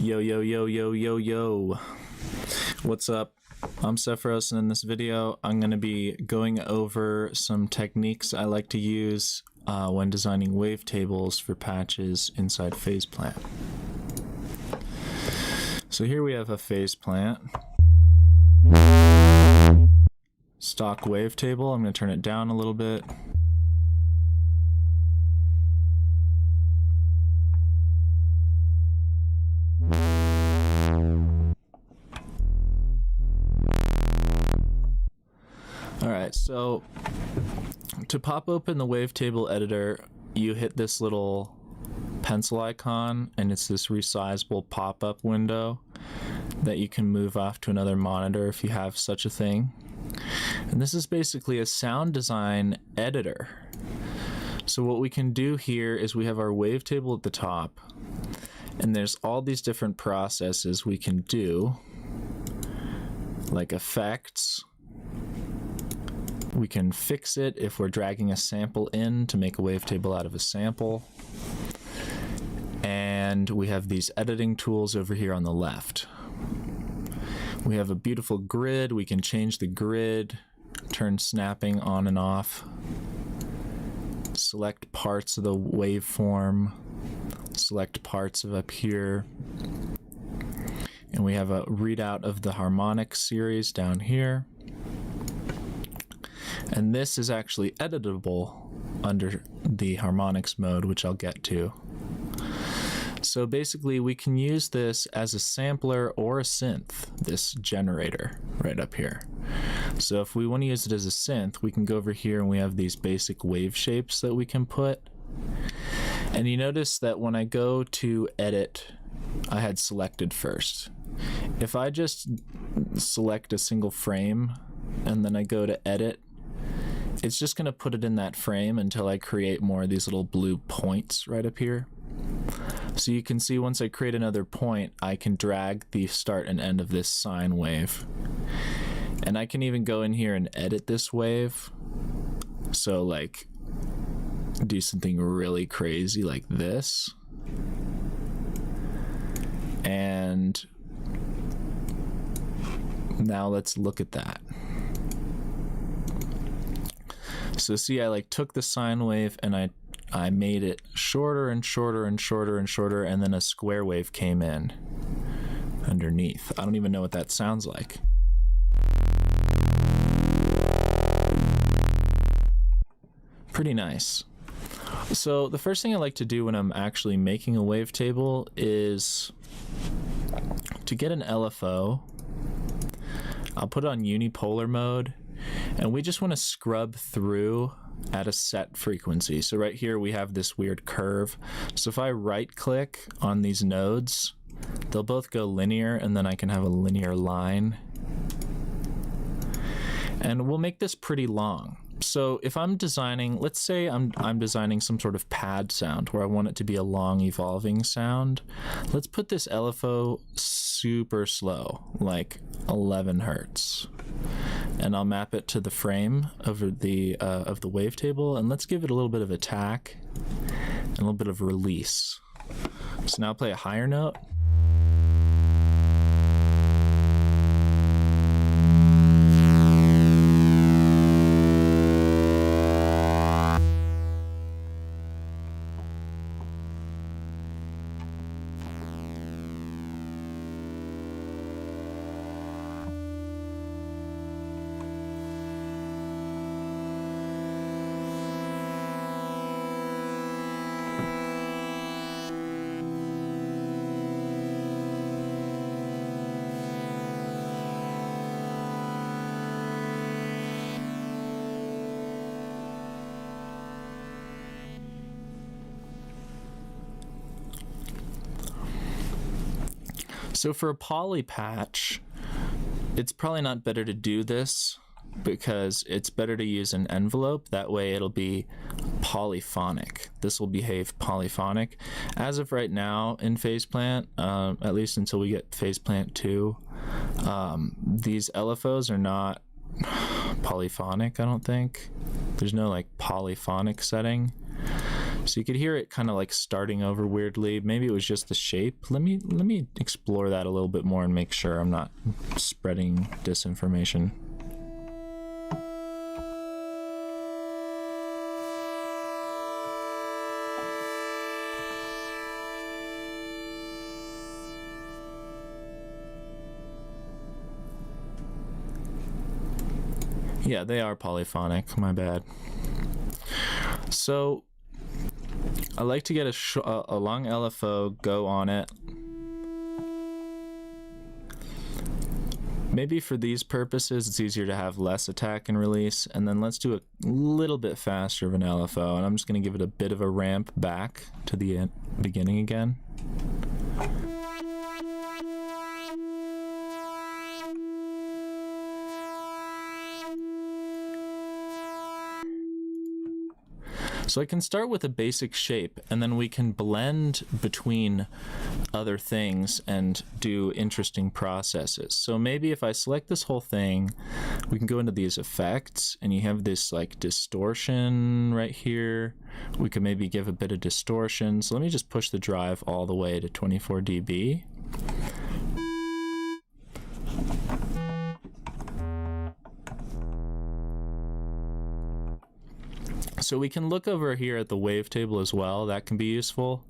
Yo, yo, yo, yo, yo, yo. What's up? I'm Sephiros, and in this video, I'm going to be going over some techniques I like to use when designing wavetables for patches inside phase plant. So here we have a phase plant. Stock wavetable. I'm going to turn it down a little bit. Alright, so to pop open the wavetable editor, you hit this little pencil icon, and it's this resizable pop-up window that you can move off to another monitor if you have such a thing. And this is basically a sound design editor. So what we can do here is we have our wavetable at the top, and there's all these different processes we can do, like effects. We can fix it if we're dragging a sample in to make a wavetable out of a sample. And we have these editing tools over here on the left. We have a beautiful grid. We can change the grid, turn snapping on and off, select parts of the waveform, select parts of up here. And we have a readout of the harmonic series down here. And this is actually editable under the harmonics mode, which I'll get to. So basically we can use this as a sampler or a synth, this generator right up here. So if we want to use it as a synth, we can go over here and we have these basic wave shapes that we can put. And you notice that when I go to edit, I had selected first. If I just select a single frame and then I go to edit, it's just going to put it in that frame until I create more of these little blue points right up here. So you can see once I create another point, I can drag the start and end of this sine wave. And I can even go in here and edit this wave. So like do something really crazy like this. And now let's look at that. So see, I like took the sine wave and I made it shorter and shorter and shorter and shorter, and then a square wave came in underneath. I don't even know what that sounds like. Pretty nice. So the first thing I like to do when I'm actually making a wavetable is to get an LFO. I'll put it on unipolar mode. And we just want to scrub through at a set frequency. So right here we have this weird curve. So if I right click on these nodes, they'll both go linear, and then I can have a linear line. And we'll make this pretty long. So if I'm designing, let's say I'm designing some sort of pad sound where I want it to be a long evolving sound. Let's put this LFO super slow, like 11 hertz. And I'll map it to the frame of the wavetable, and let's give it a little bit of attack and a little bit of release. So now I'll play a higher note. So for a poly patch, it's probably not better to do this because it's better to use an envelope. That way it'll be polyphonic. This will behave polyphonic. As of right now in phase plant, at least until we get phase plant 2, these LFOs are not polyphonic, I don't think. There's no like polyphonic setting. So you could hear it kind of like starting over weirdly. Maybe it was just the shape. Let me explore that a little bit more and make sure I'm not spreading disinformation. Yeah, they are polyphonic, my bad. So I like to get a long LFO, go on it. Maybe for these purposes, it's easier to have less attack and release, and then let's do a little bit faster of an LFO, and I'm just going to give it a bit of a ramp back to the beginning again. So I can start with a basic shape, and then we can blend between other things and do interesting processes. So maybe if I select this whole thing, we can go into these effects, and you have this like distortion right here. We could maybe give a bit of distortion. So let me just push the drive all the way to 24 dB. So we can look over here at the wavetable as well. That can be useful.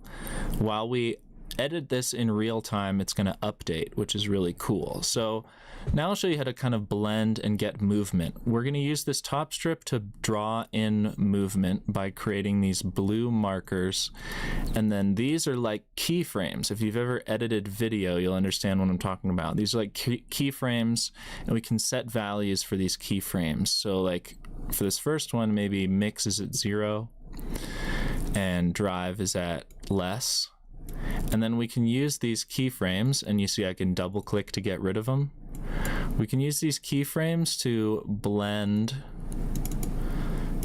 While we edit this in real time, it's going to update, which is really cool. So now I'll show you how to kind of blend and get movement. We're going to use this top strip to draw in movement by creating these blue markers. And then these are like keyframes. If you've ever edited video, you'll understand what I'm talking about. These are like keyframes, and we can set values for these keyframes. So like for this first one, maybe mix is at 0 and drive is at less. And then we can use these keyframes, and you see I can double click to get rid of them. We can use these keyframes to blend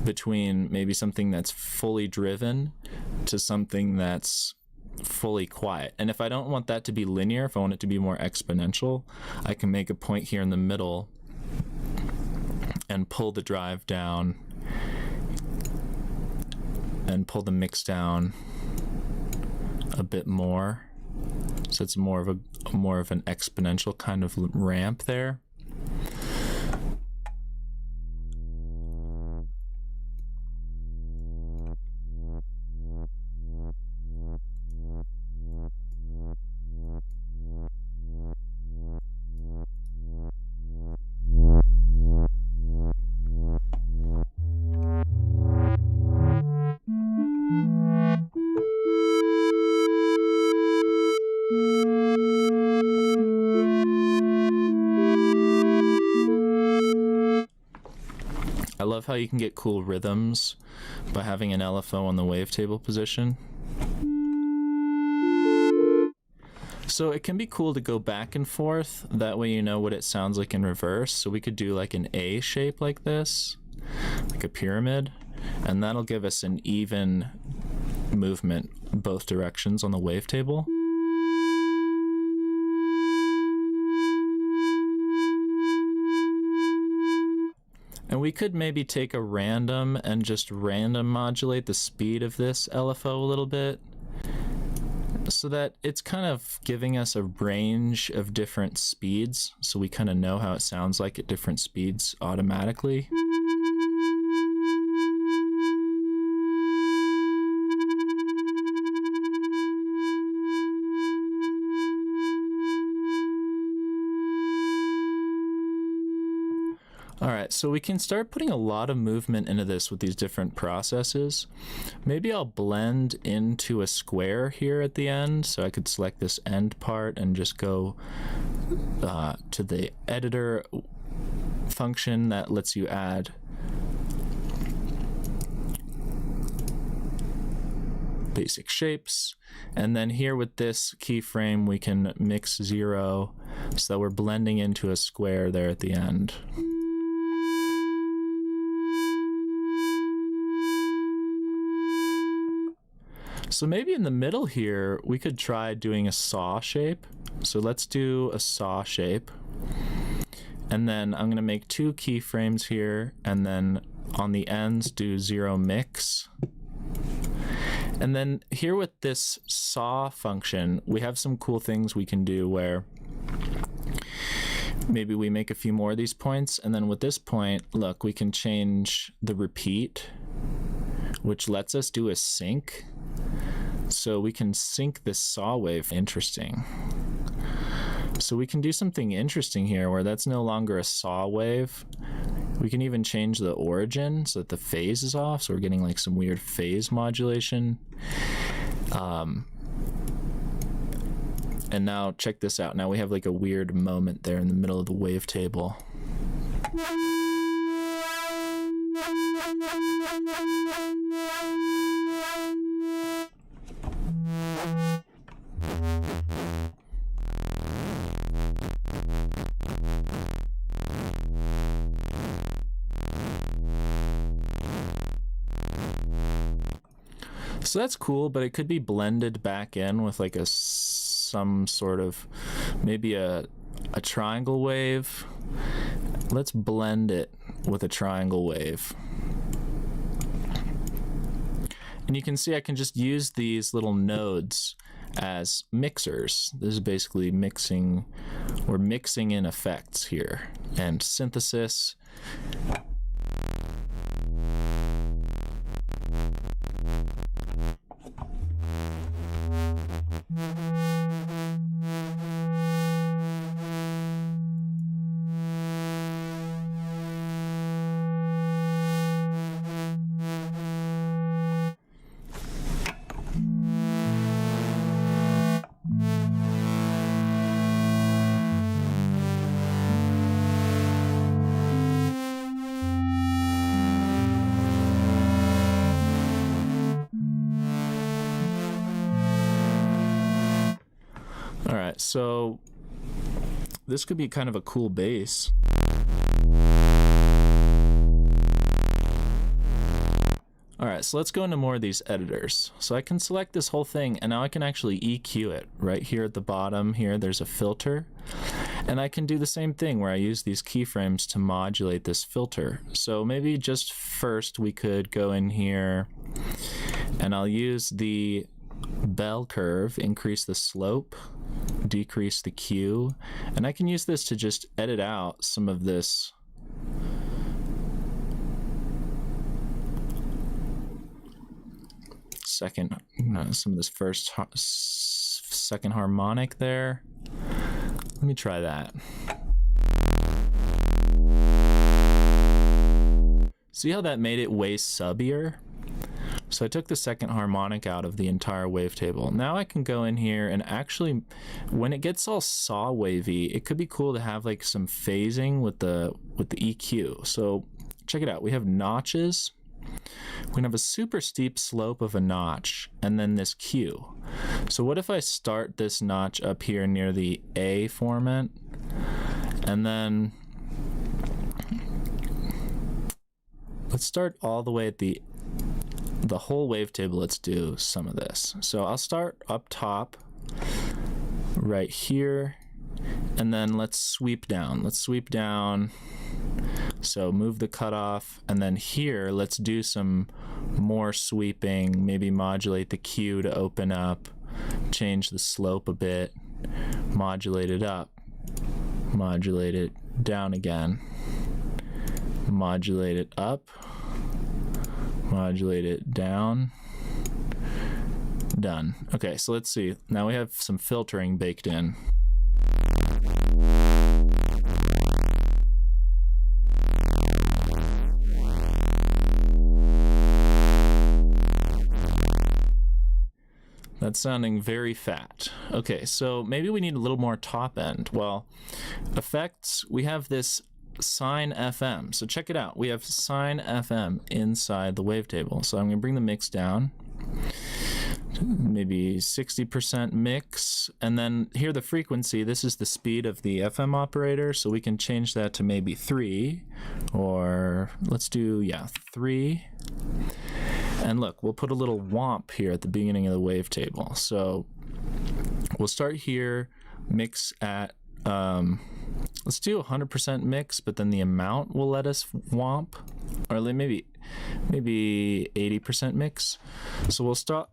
between maybe something that's fully driven to something that's fully quiet. And if I don't want that to be linear, if I want it to be more exponential, I can make a point here in the middle and pull the drive down and pull the mix down a bit more, so it's more of an exponential kind of ramp there. I love how you can get cool rhythms by having an LFO on the wavetable position. So it can be cool to go back and forth, that way you know what it sounds like in reverse. So we could do like an A shape like this, like a pyramid, and that'll give us an even movement both directions on the wavetable. And we could maybe take a random and just random modulate the speed of this LFO a little bit, so that it's kind of giving us a range of different speeds, so we kind of know how it sounds like at different speeds automatically. All right, so we can start putting a lot of movement into this with these different processes. Maybe I'll blend into a square here at the end, so I could select this end part and just go to the editor function that lets you add basic shapes. And then here with this keyframe, we can mix 0 so that we're blending into a square there at the end. So maybe in the middle here, we could try doing a saw shape. So let's do a saw shape. And then I'm going to make 2 keyframes here, and then on the ends do 0 mix. And then here with this saw function, we have some cool things we can do where maybe we make a few more of these points, and then with this point, look, we can change the repeat, which lets us do a sync. So we can sync this saw wave. Interesting. So we can do something interesting here where that's no longer a saw wave. We can even change the origin so that the phase is off, so we're getting like some weird phase modulation. And now check this out. Now we have like a weird moment there in the middle of the wavetable. So that's cool, but it could be blended back in with like some sort of, maybe a triangle wave. Let's blend it with a triangle wave. And you can see I can just use these little nodes as mixers. This is basically mixing, we're mixing in effects here, and synthesis. All right, so this could be kind of a cool bass. All right, so let's go into more of these editors. So I can select this whole thing, and now I can actually EQ it. Right here at the bottom here, there's a filter. And I can do the same thing where I use these keyframes to modulate this filter. So maybe just first we could go in here, and I'll use the bell curve, increase the slope, decrease the Q, and I can use this to just edit out some of this second, some of this second harmonic there. Let me try that. See how that made it way subbier? So I took the second harmonic out of the entire wavetable. Now I can go in here and actually, when it gets all saw wavy, it could be cool to have like some phasing with the EQ. So check it out. We have notches. We can have a super steep slope of a notch and then this Q. So what if I start this notch up here near the A formant, and then let's start all the way at the whole wavetable. Let's do some of this. So I'll start up top right here, and then let's sweep down. Let's sweep down. So move the cutoff, and then here let's do some more sweeping, maybe modulate the Q to open up, change the slope a bit, modulate it up, modulate it down again, modulate it up, modulate it down, done. Okay, so let's see. Now we have some filtering baked in. That's sounding very fat. Okay, so maybe we need a little more top end. Well, effects, we have this Sine FM. So check it out. We have Sine FM inside the wavetable. So I'm going to bring the mix down, maybe 60% mix, and then here the frequency, this is the speed of the FM operator, so we can change that to maybe 3, or let's do, yeah, 3. And look, we'll put a little womp here at the beginning of the wavetable. So we'll start here, mix at Let's do 100% mix, but then the amount will let us womp, or maybe 80% mix. So we'll start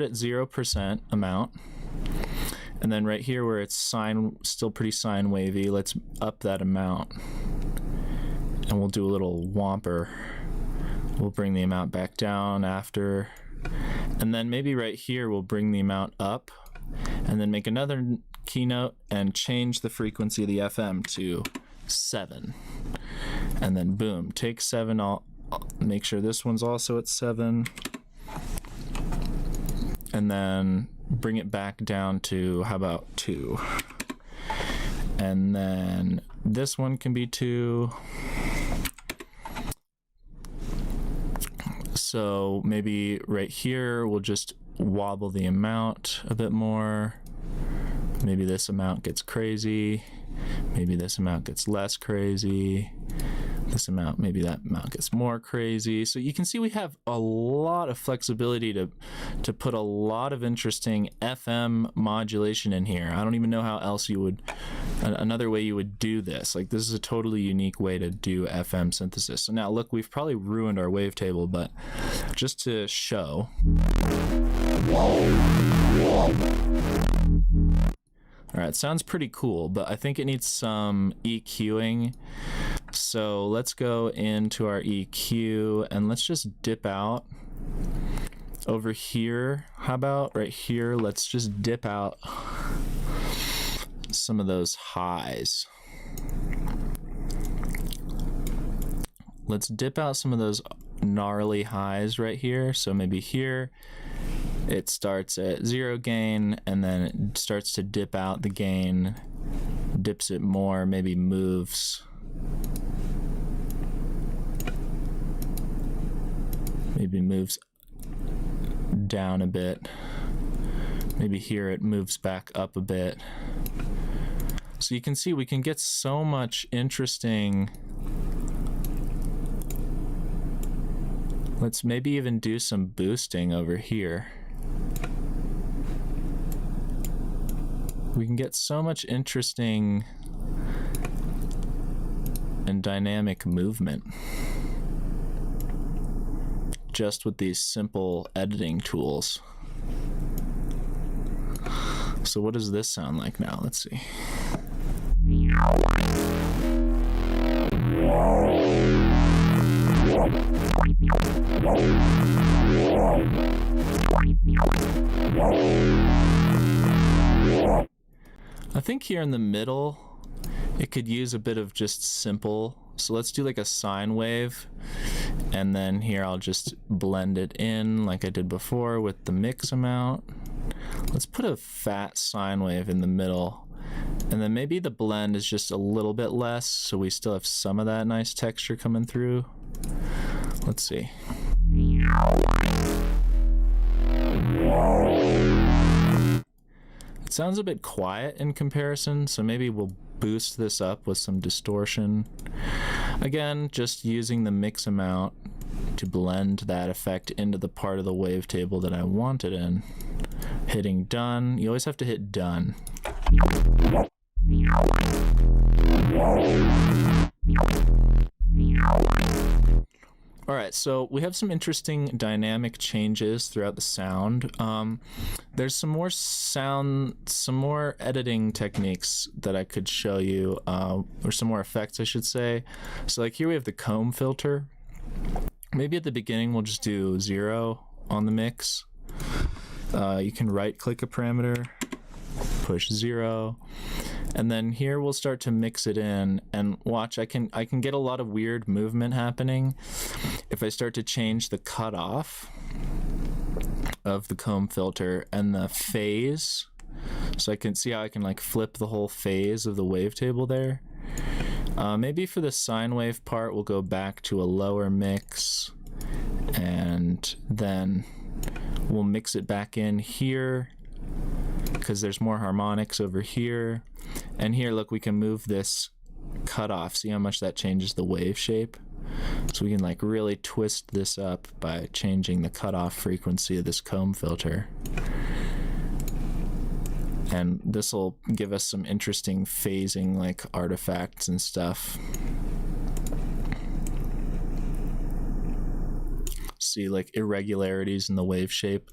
at 0% amount, and then right here where it's still pretty sine wavy, let's up that amount, and we'll do a little whomper. We'll bring the amount back down after, and then maybe right here we'll bring the amount up, and then make another keynote and change the frequency of the FM to 7, and then boom, take 7, I'll make sure this one's also at 7, and then bring it back down to, how about 2, and then this one can be 2. So maybe right here we'll just wobble the amount a bit more. Maybe this amount gets crazy. Maybe this amount gets less crazy. This amount, maybe that amount gets more crazy. So you can see we have a lot of flexibility to put a lot of interesting FM modulation in here. I don't even know how else you would, another way you would do this. Like, this is a totally unique way to do FM synthesis. So now look, we've probably ruined our wavetable, but just to show. All right, sounds pretty cool, but I think it needs some EQing. So let's go into our EQ and let's just dip out over here. How about right here? Let's just dip out some of those highs. Let's dip out some of those gnarly highs right here. So maybe here it starts at 0 gain and then it starts to dip out the gain, dips it more, maybe moves. Maybe moves down a bit. Maybe here it moves back up a bit. So you can see we can get so much interesting. Let's maybe even do some boosting over here. We can get so much interesting and dynamic movement just with these simple editing tools. So what does this sound like now? Let's see. I think here in the middle, it could use a bit of just simple. So let's do like a sine wave. And then here I'll just blend it in like I did before with the mix amount. Let's put a fat sine wave in the middle. And then maybe the blend is just a little bit less, so we still have some of that nice texture coming through. Let's see. It sounds a bit quiet in comparison, so maybe we'll boost this up with some distortion. Again, just using the mix amount to blend that effect into the part of the wavetable that I want it in. Hitting done. You always have to hit done. All right, so we have some interesting dynamic changes throughout the sound. There's some more editing techniques that I could show you, or some more effects, I should say. So like here we have the comb filter. Maybe at the beginning we'll just do 0 on the mix. You can right-click a parameter, push 0. And then here we'll start to mix it in, and watch, I can get a lot of weird movement happening if I start to change the cutoff of the comb filter and the phase. So I can see how I can like flip the whole phase of the wavetable there. Maybe for the sine wave part we'll go back to a lower mix, and then we'll mix it back in here because there's more harmonics over here. And here, look, we can move this cutoff. See how much that changes the wave shape? So we can like really twist this up by changing the cutoff frequency of this comb filter. And this will give us some interesting phasing, like artifacts and stuff. See, like irregularities in the wave shape.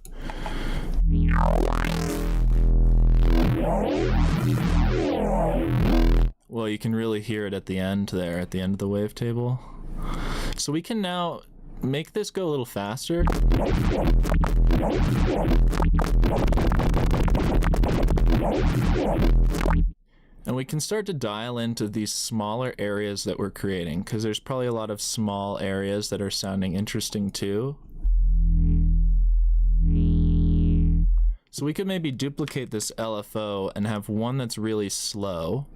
Well, you can really hear it at the end there, at the end of the wavetable. So we can now make this go a little faster. And we can start to dial into these smaller areas that we're creating, because there's probably a lot of small areas that are sounding interesting too. So we could maybe duplicate this LFO and have one that's really slow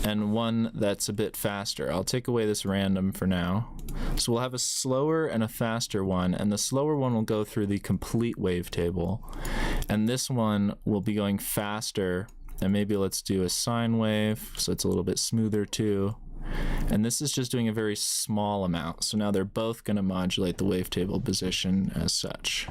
and one that's a bit faster. I'll take away this random for now. So we'll have a slower and a faster one, and the slower one will go through the complete wavetable, and this one will be going faster. And maybe let's do a sine wave so it's a little bit smoother too. And this is just doing a very small amount. So now they're both going to modulate the wavetable position as such.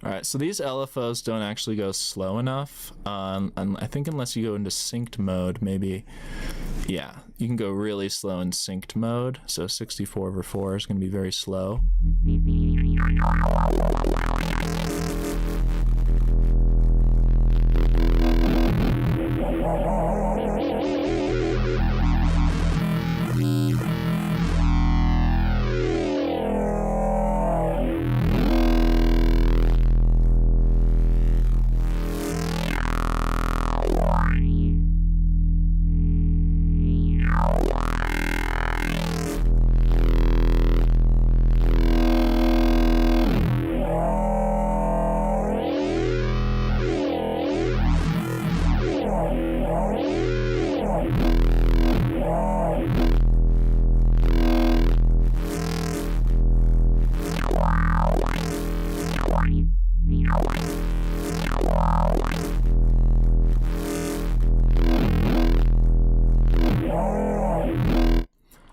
Alright, so these LFOs don't actually go slow enough. And I think unless you go into synced mode, maybe, yeah, you can go really slow in synced mode. So 64/4 is going to be very slow.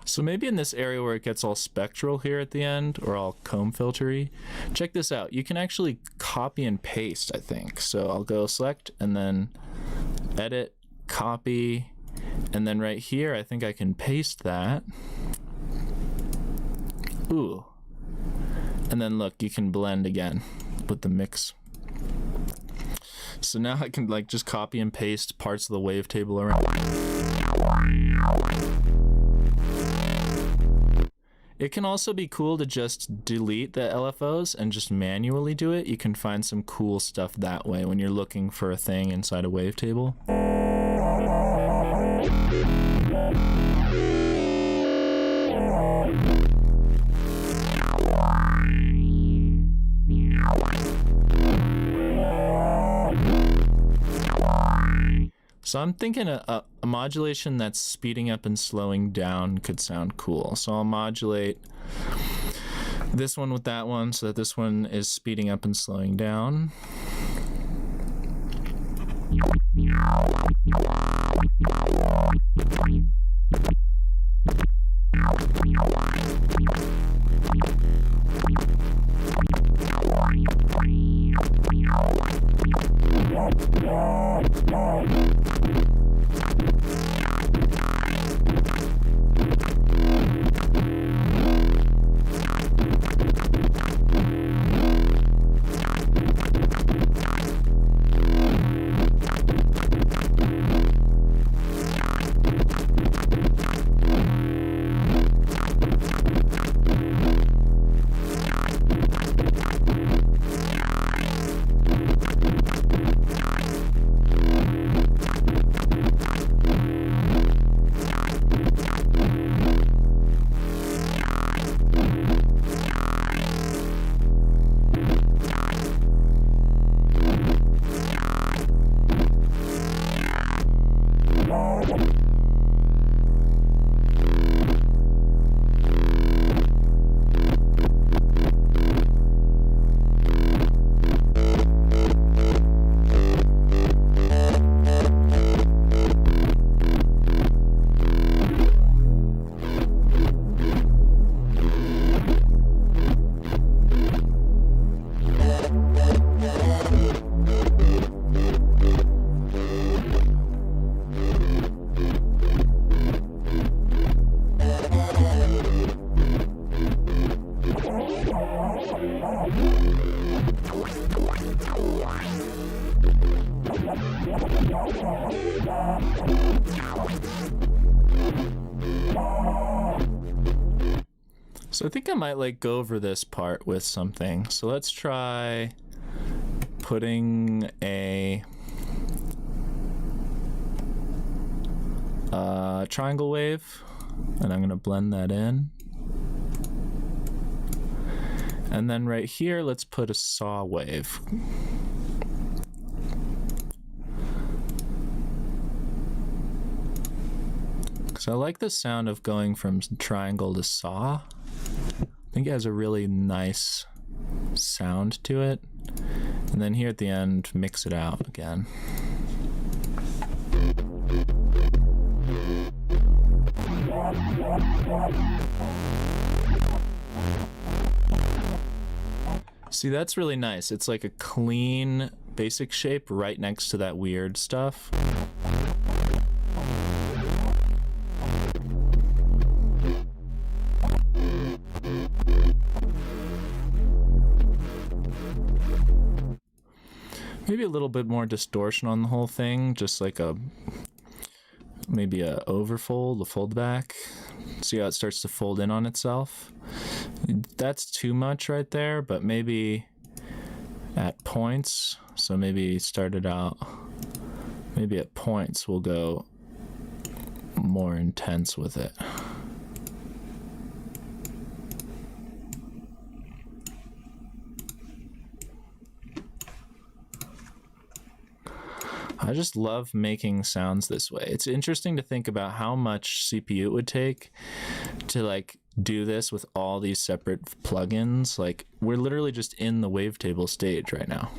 So maybe in this area where it gets all spectral here at the end, or all comb filtery, check this out. You can actually copy and paste, I think. So I'll go select and then edit, copy, and then right here I think I can paste that. Ooh. And then look, you can blend again with the mix. So now I can like just copy and paste parts of the wavetable around. It can also be cool to just delete the LFOs and just manually do it. You can find some cool stuff that way when you're looking for a thing inside a wavetable. So I'm thinking a modulation that's speeding up and slowing down could sound cool. So I'll modulate this one with that one so that this one is speeding up and slowing down. So I think I might like go over this part with something. So let's try putting a triangle wave, and I'm going to blend that in. And then right here, let's put a saw wave. Because I like the sound of going from triangle to saw. I think it has a really nice sound to it. And then here at the end, mix it out again. See, that's really nice. It's like a clean basic shape right next to that weird stuff. Maybe a little bit more distortion on the whole thing, just like maybe a overfold, a fold back. See how it starts to fold in on itself? That's too much right there, but maybe at points, so maybe start it out, maybe at points we'll go more intense with it. I just love making sounds this way. It's interesting to think about how much CPU it would take to like do this with all these separate plugins. Like we're literally just in the wavetable stage right now.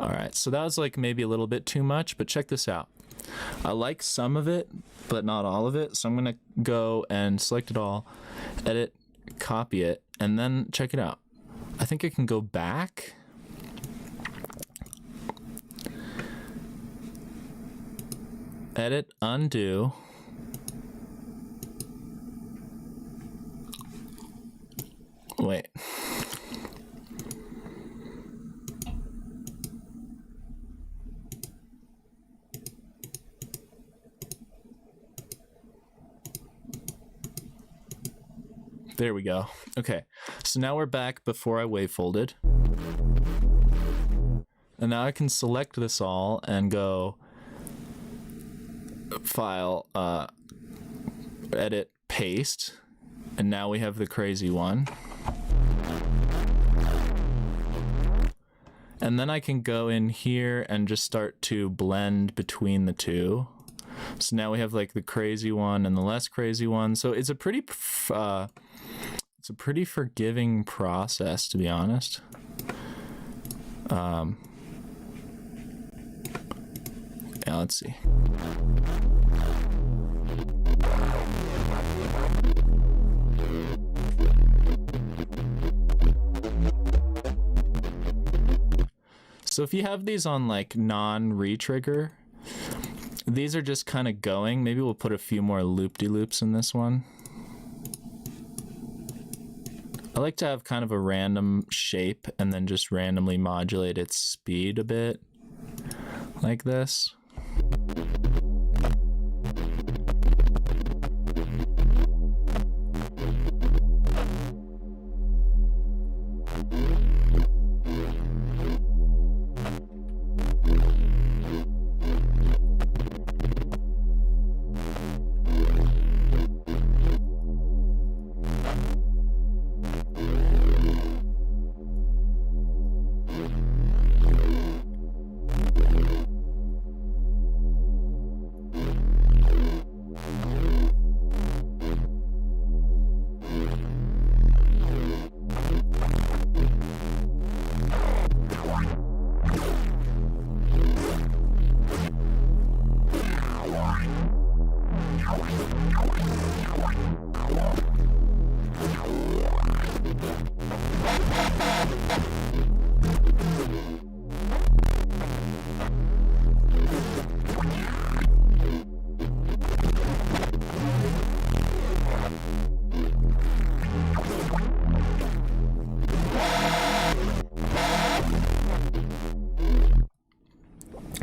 All right, so that was like maybe a little bit too much, but check this out. I like some of it, but not all of it. So I'm going to go and select it all, edit, copy it, and then check it out. I think I can go back. Edit, undo. Wait. There we go. Okay, so now we're back before I wavefolded. And now I can select this all and go File, Edit, Paste. And now we have the crazy one. And then I can go in here and just start to blend between the two. So now we have like the crazy one and the less crazy one. So it's a pretty forgiving process, to be honest. Yeah, let's see. So if you have these on like non-retrigger, these are just kind of going. Maybe we'll put a few more loop-de-loops in this one. I like to have kind of a random shape and then just randomly modulate its speed a bit, like this.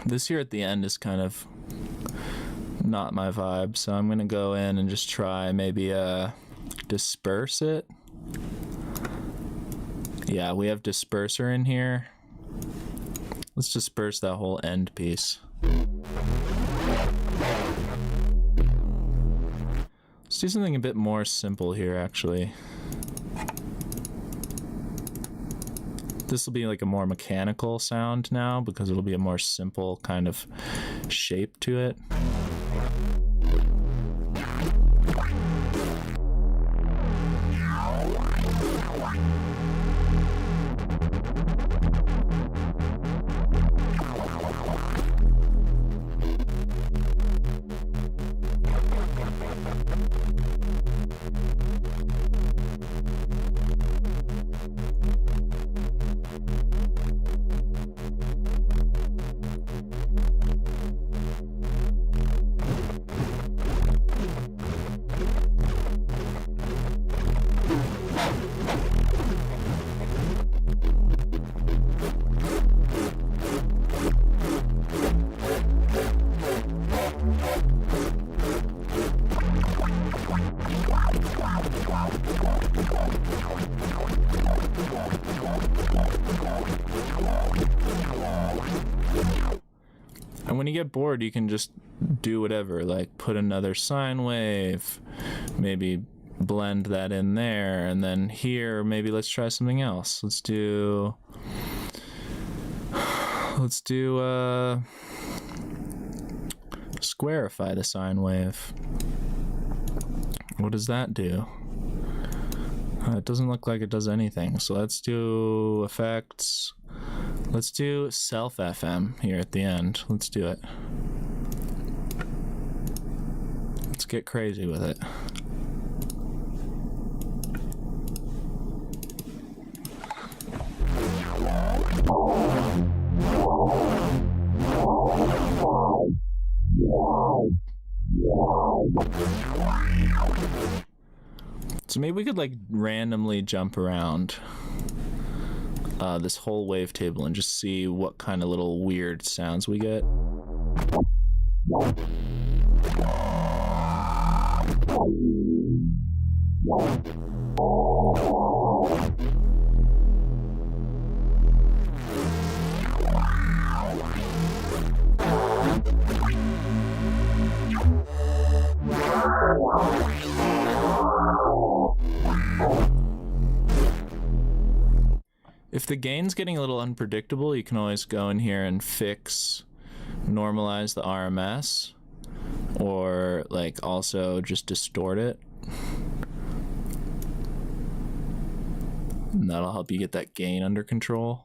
This here at the end is kind of not my vibe, so I'm gonna go in and just try maybe disperse it. Yeah, we have disperser in here. Let's disperse that whole end piece. Let's do something a bit more simple here, actually. This will be like a more mechanical sound now because it'll be a more simple kind of shape to it. And when you get bored, you can just do whatever, like put another sine wave, maybe blend that in there, and then here, maybe let's try something else. Let's do squarify the sine wave. What does that do? It doesn't look like it does anything. So let's do effects. Let's do self FM here at the end. Let's do it. Let's get crazy with it. So maybe we could like randomly jump around this whole wavetable and just see what kind of little weird sounds we get. If the gain's getting a little unpredictable, you can always go in here and normalize the RMS, or like also just distort it. And that'll help you get that gain under control.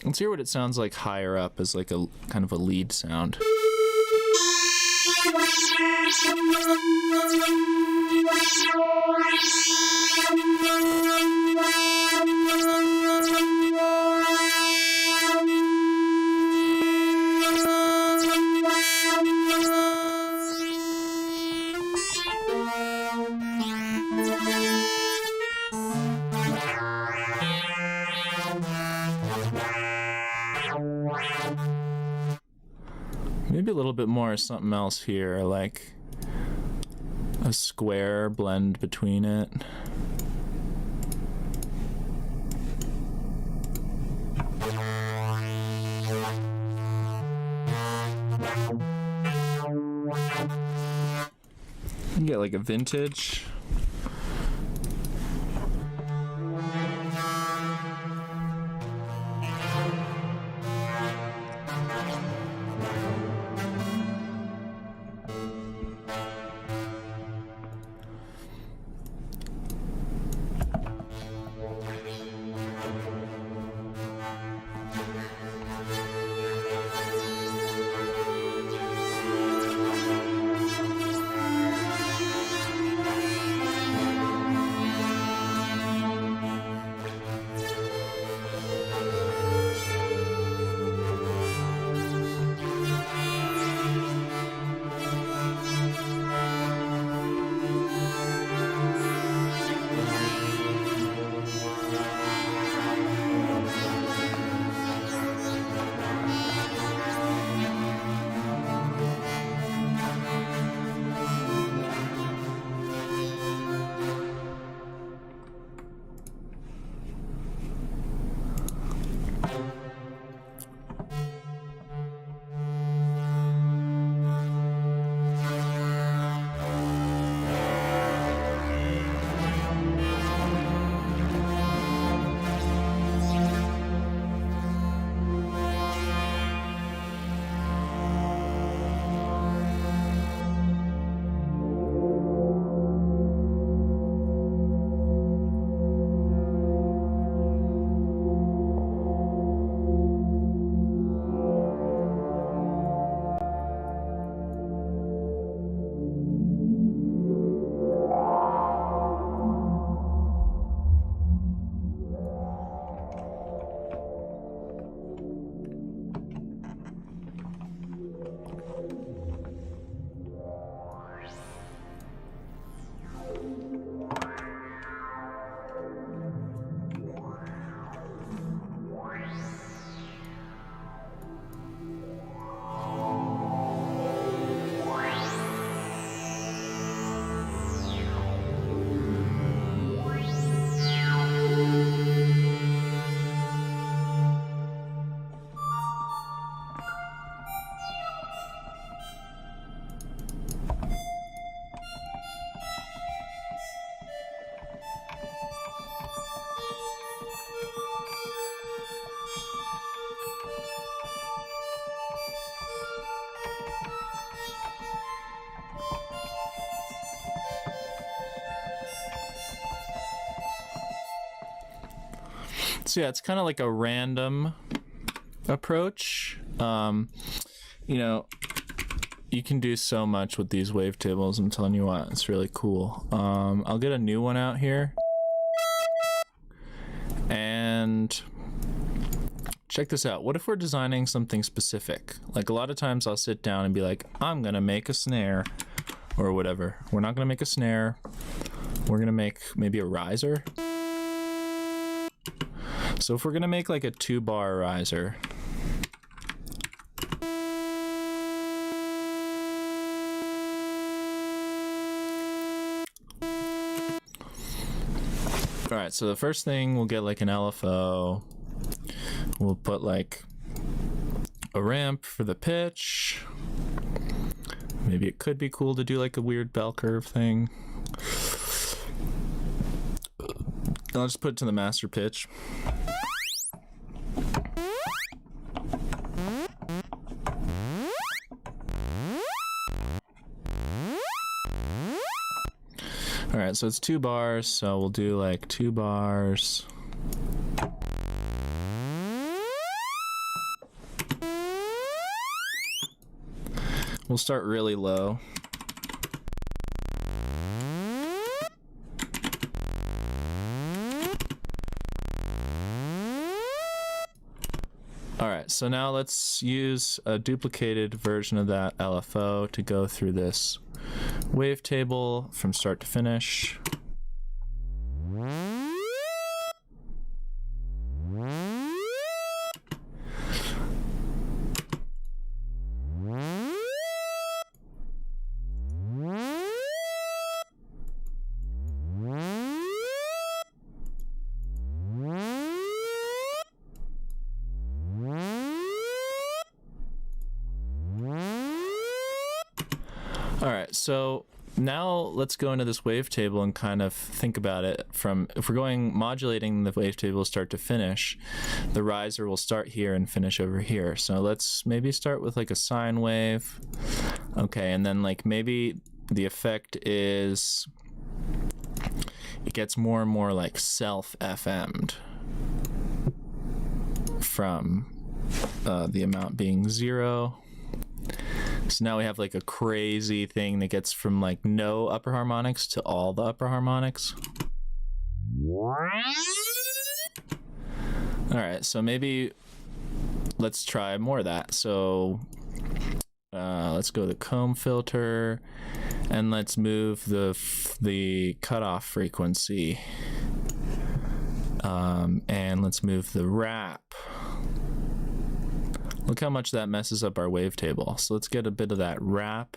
Let's hear what it sounds like higher up as like a kind of a lead sound. Maybe a little bit more something else here, like a square blend between it. You can get like a vintage. So yeah, it's kind of like a random approach. You know, you can do so much with these wavetables. I'm telling you what, it's really cool. I'll get a new one out here. And check this out. What if we're designing something specific? Like a lot of times I'll sit down and be like, I'm gonna make a snare or whatever. We're not gonna make a snare. We're gonna make maybe a riser. So if we're gonna make like a 2-bar riser, all right, so the first thing, we'll get like an LFO. We'll put like a ramp for the pitch. Maybe it could be cool to do like a weird bell curve thing. I'll just put it to the master pitch. All right, so it's 2 bars, so we'll do like 2 bars. We'll start really low. All right, so now let's use a duplicated version of that LFO to go through this wavetable from start to finish. All right, so now let's go into this wavetable and kind of think about it from, if we're going modulating the wavetable start to finish, the riser will start here and finish over here. So let's maybe start with like a sine wave. Okay, and then like maybe the effect is, it gets more and more like self-FM'd from the amount being 0. So now we have like a crazy thing that gets from like no upper harmonics to all the upper harmonics. All right, so maybe let's try more of that. So let's go to the comb filter and let's move the cutoff frequency. And let's move the wrap. Look how much that messes up our wavetable. So let's get a bit of that wrap,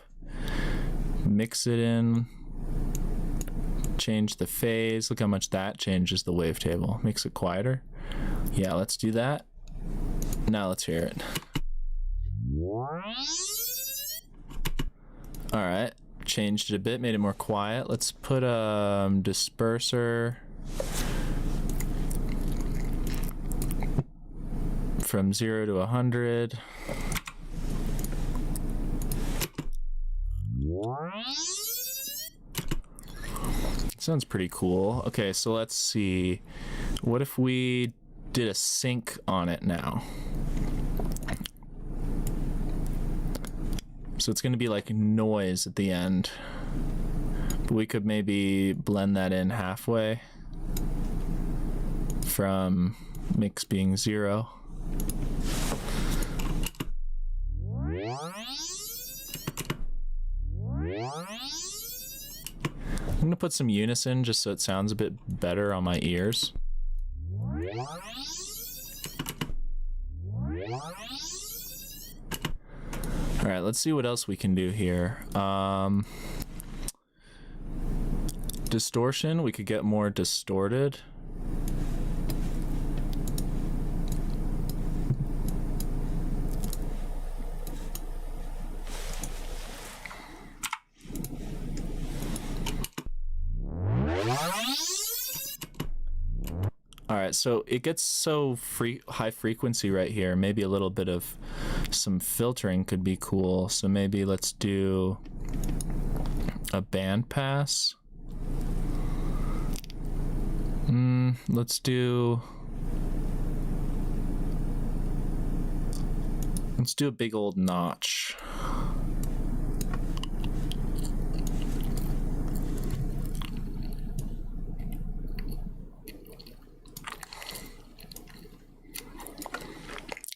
mix it in, change the phase. Look how much that changes the wavetable. Makes it quieter. Yeah, let's do that. Now let's hear it. All right, changed it a bit, made it more quiet. Let's put a disperser from 0 to 100. Sounds pretty cool. Okay, so let's see. What if we did a sync on it now? So it's going to be like noise at the end. But we could maybe blend that in halfway from mix being 0. I'm gonna put some unison just so it sounds a bit better on my ears. All right, let's see what else we can do here. Distortion, we could get more distorted. All right, so it gets so high frequency right here. Maybe a little bit of some filtering could be cool. So maybe let's do a band pass. Let's do Let's do a big old notch.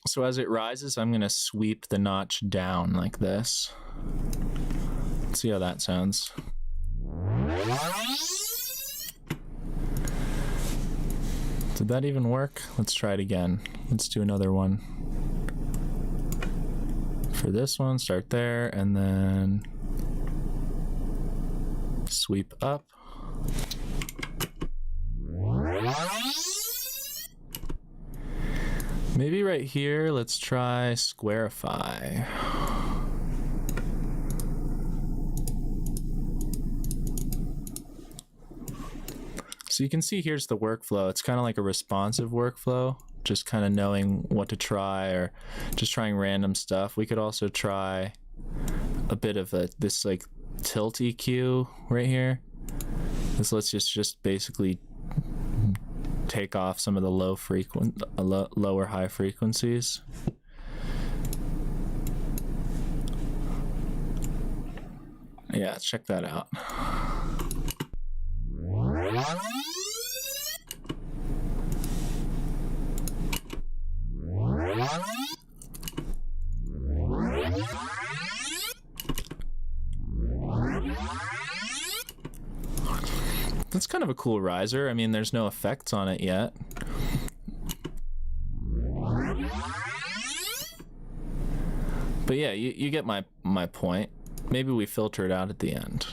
So as it rises, I'm going to sweep the notch down like this. Let's see how that sounds. Did that even work? Let's try it again. Let's do another one. For this one, start there, and then sweep up. Maybe right here, let's try squarify. So you can see here's the workflow. It's kind of like a responsive workflow, just kind of knowing what to try or just trying random stuff. We could also try a bit of this like tilt EQ right here. This lets us just basically take off some of the lower high frequencies. Yeah, check that out. That's kind of a cool riser. I mean, there's no effects on it yet. But yeah, you get my point. Maybe we filter it out at the end.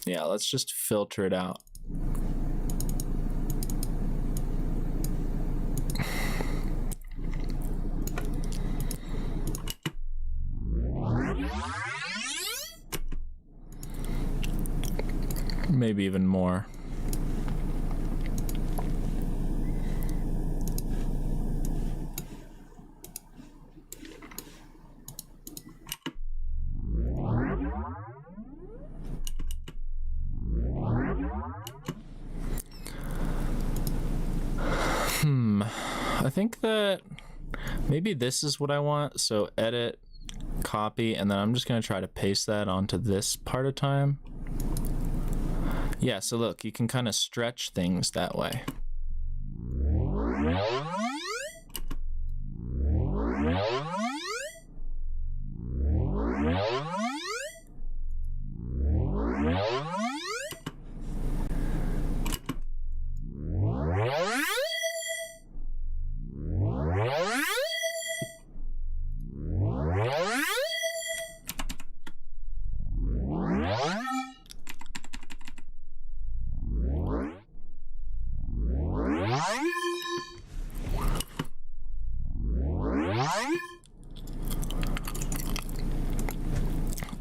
Yeah, let's just filter it out. Maybe even more. I think that maybe this is what I want. So edit, copy, and then I'm just going to try to paste that onto this part of time. Yeah, so look, you can kind of stretch things that way.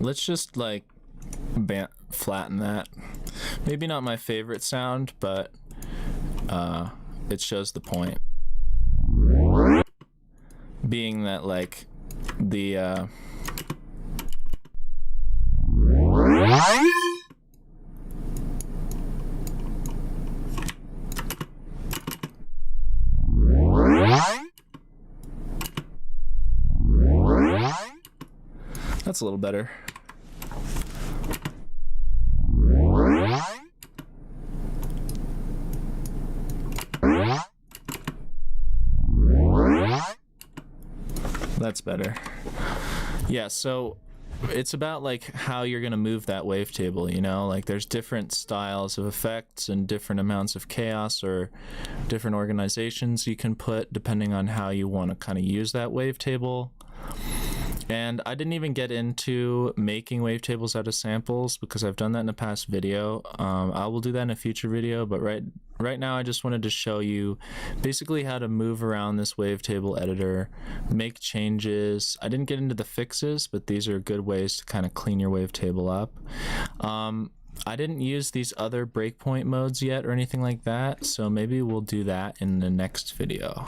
Let's just like flatten that. Maybe not my favorite sound, but it shows the point. Being that like the that's a little better. That's better. Yeah, so it's about like how you're going to move that wavetable, you know? Like there's different styles of effects and different amounts of chaos or different organizations you can put depending on how you want to kind of use that wavetable. And I didn't even get into making wavetables out of samples because I've done that in a past video. I will do that in a future video, but right now I just wanted to show you basically how to move around this wavetable editor, make changes. I didn't get into the fixes, but these are good ways to kind of clean your wavetable up. I didn't use these other breakpoint modes yet or anything like that, so maybe we'll do that in the next video.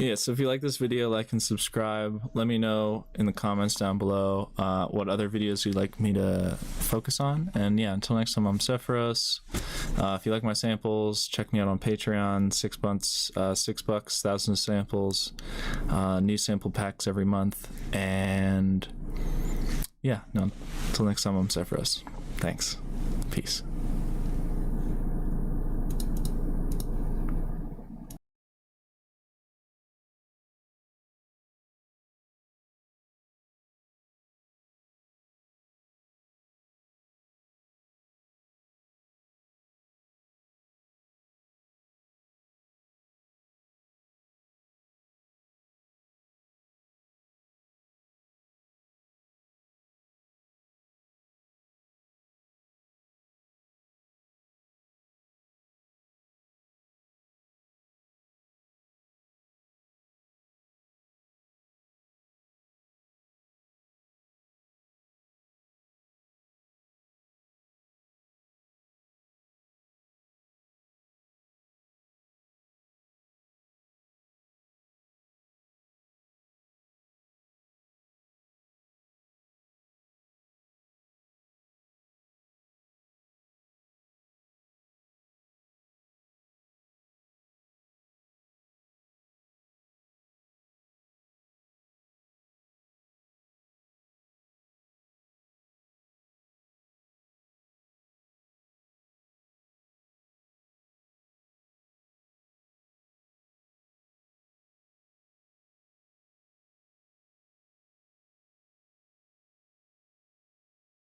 Yeah, so if you like this video, like and subscribe. Let me know in the comments down below what other videos you'd like me to focus on. And yeah, until next time, I'm Sephiros. If you like my samples, check me out on Patreon. $6, thousands of samples, new sample packs every month. And yeah, no, until next time, I'm Sephiros. Thanks. Peace.